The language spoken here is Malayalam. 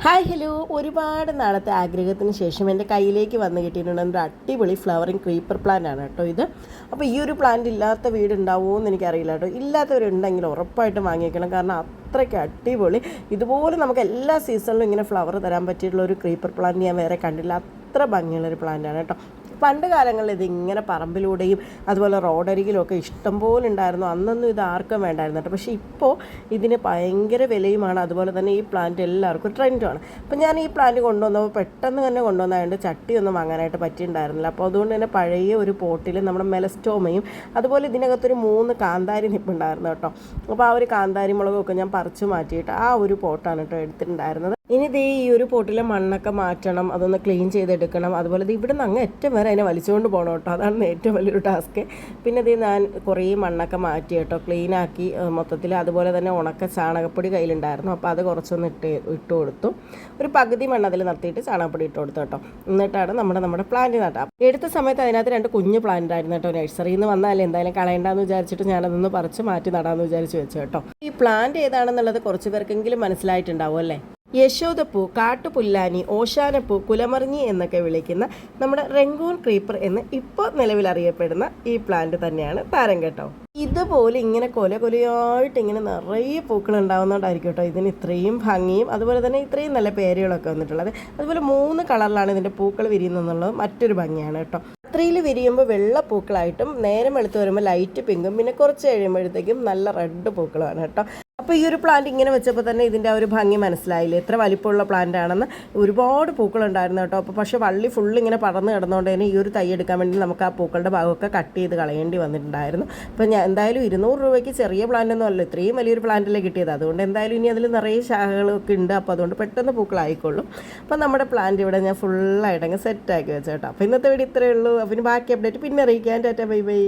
ഹായ് ഹലോ, ഒരുപാട് നാളത്തെ ആഗ്രഹത്തിന് ശേഷം എൻ്റെ കയ്യിലേക്ക് വന്ന് കിട്ടിയിട്ടുണ്ട് ഒരു അടിപൊളി ഫ്ലവറിങ് ക്രീപ്പർ പ്ലാന്റ് ആണ് കേട്ടോ ഇത്. അപ്പോൾ ഈ ഒരു പ്ലാന്റ് ഇല്ലാത്ത വീടുണ്ടാവുമോ എന്ന് എനിക്കറിയില്ല കേട്ടോ. ഇല്ലാത്തവരുണ്ടെങ്കിൽ ഉറപ്പായിട്ടും വാങ്ങിക്കണം, കാരണം അത്രയ്ക്ക് അടിപൊളി. ഇതുപോലെ നമുക്ക് എല്ലാ സീസണിലും ഇങ്ങനെ ഫ്ലവർ തരാൻ പറ്റിയിട്ടുള്ള ഒരു ക്രീപ്പർ പ്ലാന്റ് ഞാൻ വേറെ കണ്ടില്ല. അത്ര ഭംഗിയുള്ളൊരു പ്ലാന്റാണ് കേട്ടോ. പണ്ട് കാലങ്ങളിൽ ഇതിങ്ങനെ പറമ്പിലൂടെയും അതുപോലെ റോഡരികിലും ഒക്കെ ഇഷ്ടംപോലെ ഉണ്ടായിരുന്നു. അന്നൊന്നും ഇത് ആർക്കും വേണ്ടായിരുന്നു കേട്ടോ. പക്ഷേ ഇപ്പോൾ ഇതിന് ഭയങ്കര വിലയുമാണ്. അതുപോലെ തന്നെ ഈ പ്ലാന്റ് എല്ലാവർക്കും ട്രെൻഡുമാണ്. അപ്പോൾ ഞാൻ ഈ പ്ലാന്റ് കൊണ്ടുവന്നപ്പോൾ പെട്ടെന്ന് തന്നെ കൊണ്ടുവന്നതുകൊണ്ട് ചട്ടിയൊന്നും വാങ്ങാനായിട്ട് പറ്റിയിട്ടുണ്ടായിരുന്നില്ല. അപ്പോൾ അതുകൊണ്ട് തന്നെ പഴയ ഒരു പോട്ടിൽ നമ്മുടെ മെലസ്റ്റോമയും അതുപോലെ ഇതിനകത്തൊരു 3 കാന്താരി നിൽപ്പുണ്ടായിരുന്നു കേട്ടോ. അപ്പോൾ ആ ഒരു കാന്താരി മുളകൊക്കെ ഞാൻ പറിച്ചു മാറ്റിയിട്ട് ആ ഒരു പോട്ടാണ് കേട്ടോ എടുത്തിട്ടുണ്ടായിരുന്നത്. ഇനി ദേ ഈ ഒരു പോട്ടിലെ മണ്ണൊക്കെ മാറ്റണം, അതൊന്ന് ക്ലീൻ ചെയ്തെടുക്കണം. അതുപോലെ ഇവിടെ നിന്ന് അങ്ങ് ഏറ്റവും വരെ അതിനെ വലിച്ചുകൊണ്ട് പോകണം കേട്ടോ. അതാണ് ഏറ്റവും വലിയൊരു ടാസ്ക്. പിന്നെ ഇത് ഞാൻ കുറേ മണ്ണൊക്കെ മാറ്റി കേട്ടോ, ക്ലീനാക്കി മൊത്തത്തിൽ. അതുപോലെ തന്നെ ഉണക്ക ചാണകപ്പൊടി കയ്യിലുണ്ടായിരുന്നു, അപ്പോൾ അത് കുറച്ചൊന്ന് ഇട്ട് കൊടുത്തു. ഒരു പകുതി മണ്ണ് അതിൽ നിർത്തിയിട്ട് ചാണകപ്പൊടി ഇട്ട് കൊടുത്തു കേട്ടോ. എന്നിട്ടാണ് നമ്മുടെ പ്ലാന്റ് നട്ടാം. എടുത്ത സമയത്ത് അതിനകത്ത് 2 കുഞ്ഞ് പ്ലാന്റ് ആയിരുന്നു കേട്ടോ. നഴ്സറിയിൽ നിന്ന് വന്നാലേ എന്തായാലും കളയണ്ടെന്ന് വിചാരിച്ചിട്ട് ഞാനതൊന്ന് പറിച്ച് മാറ്റി നടാമെന്ന് വിചാരിച്ച് വെച്ചു കേട്ടോ. ഈ പ്ലാന്റ് ഏതാണെന്നുള്ളത് കുറച്ച് പേർക്കെങ്കിലും മനസ്സിലായിട്ടുണ്ടാവും അല്ലേ. യശോദപ്പൂ, കാട്ടുപുല്ലാനി, ഓശാനപ്പൂ, കുലമറിഞ്ഞി എന്നൊക്കെ വിളിക്കുന്ന നമ്മുടെ റംഗൂൺ ക്രീപ്പർ എന്ന് ഇപ്പോൾ നിലവിൽ അറിയപ്പെടുന്ന ഈ പ്ലാന്റ് തന്നെയാണ് താരം കേട്ടോ. ഇതുപോലെ ഇങ്ങനെ കൊലയായിട്ട് ഇങ്ങനെ നിറയെ പൂക്കൾ ഉണ്ടാകുന്നതുകൊണ്ടായിരിക്കും കേട്ടോ ഇതിന് ഇത്രയും ഭംഗിയും അതുപോലെ തന്നെ ഇത്രയും നല്ല പേരുകളൊക്കെ വന്നിട്ടുള്ളത്. അതുപോലെ 3 കളറിലാണ് ഇതിൻ്റെ പൂക്കൾ വിരിയുന്നതെന്നുള്ളത് മറ്റൊരു ഭംഗിയാണ് കേട്ടോ. രാത്രിയിൽ വിരിയുമ്പോൾ വെള്ള പൂക്കളായിട്ടും നേരം എടുത്ത് വരുമ്പോൾ ലൈറ്റ് പിങ്കും പിന്നെ കുറച്ച് കഴിയുമ്പോഴത്തേക്കും നല്ല റെഡ് പൂക്കളുമാണ് കേട്ടോ. അപ്പോൾ ഈ ഒരു പ്ലാന്റ് ഇങ്ങനെ വെച്ചപ്പോൾ തന്നെ ഇതിൻ്റെ ആ ഒരു ഭംഗി മനസ്സിലായില്ലേ, എത്ര വലിപ്പമുള്ള പ്ലാന്റ് ആണെന്ന്. ഒരുപാട് പൂക്കളുണ്ടായിരുന്നു കേട്ടോ. അപ്പോൾ പക്ഷേ വള്ളി ഫുള്ള് ഇങ്ങനെ പടർന്ന് കിടന്നുകൊണ്ട് തന്നെ ഈ ഒരു തൈ എടുക്കാൻ വേണ്ടി നമുക്ക് ആ പൂക്കളുടെ ഭാഗമൊക്കെ കട്ട് ചെയ്ത് കളയേണ്ടി വന്നിട്ടുണ്ടായിരുന്നു. അപ്പോൾ ഞാൻ എന്തായാലും 200 രൂപയ്ക്ക് ചെറിയ പ്ലാന്റ് ഒന്നും അല്ല, ഇത്രയും വലിയൊരു പ്ലാന്റിലേ കിട്ടിയത്. അതുകൊണ്ട് എന്തായാലും ഇനി അതിൽ നിറയെ ശാഖകളൊക്കെ ഉണ്ട്. അപ്പോൾ അതുകൊണ്ട് പെട്ടെന്ന് പൂക്കളായിക്കോളും. അപ്പോൾ നമ്മുടെ പ്ലാന്റ് ഇവിടെ ഞാൻ ഫുള്ളായിട്ടങ്ങ് സെറ്റാക്കി വെച്ചു കേട്ടോ. അപ്പോൾ ഇന്നത്തെ വീഡിയോ ഇത്രയേ ഉള്ളൂ. അപ്പോൾ ഇനി ബാക്കി അപ്ഡേറ്റ് പിന്നെ അറിയിക്കാൻ. Tata bye bye.